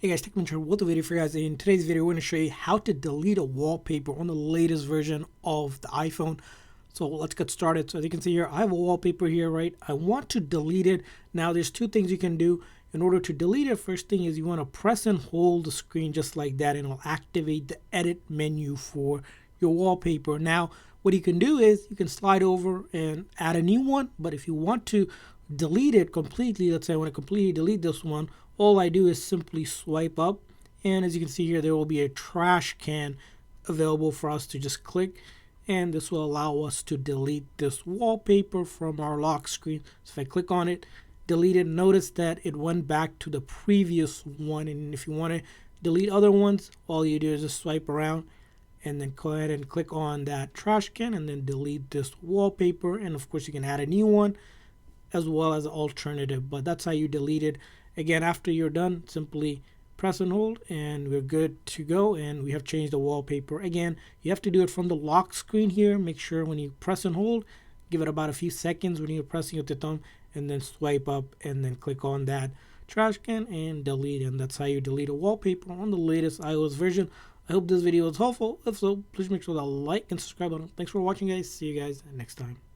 Hey guys, TechMentor, with the video for you guys. In today's video, we're going to show you how to delete a wallpaper on the latest version of the iPhone. So let's get started. So as you can see here, I have a wallpaper here, right? I want to delete it. Now there's two things you can do. In order to delete it, first thing is you want to press and hold the screen just like that, and it'll activate the edit menu for your wallpaper. Now what you can do is you can slide over and add a new one, but if you want to delete it completely, let's say I want to completely delete this one, all I do is simply swipe up, and as you can see here, there will be a trash can available for us to just click, and this will allow us to delete this wallpaper from our lock screen. So if I click on it, delete it, notice that it went back to the previous one. And if you want to delete other ones, all you do is just swipe around and then go ahead and click on that trash can and then delete this wallpaper. And of course you can add a new one as well as an alternative, but that's how you delete it. Again, after you're done, simply press and hold and we're good to go, and we have changed the wallpaper. Again, you have to do it from the lock screen here. Make sure when you press and hold, give it about a few seconds when you're pressing with the thumb, and then swipe up and then click on that trash can and delete, and that's how you delete a wallpaper on the latest iOS version. I hope this video was helpful. If so, please make sure to like and subscribe button. Thanks for watching, guys. See you guys next time.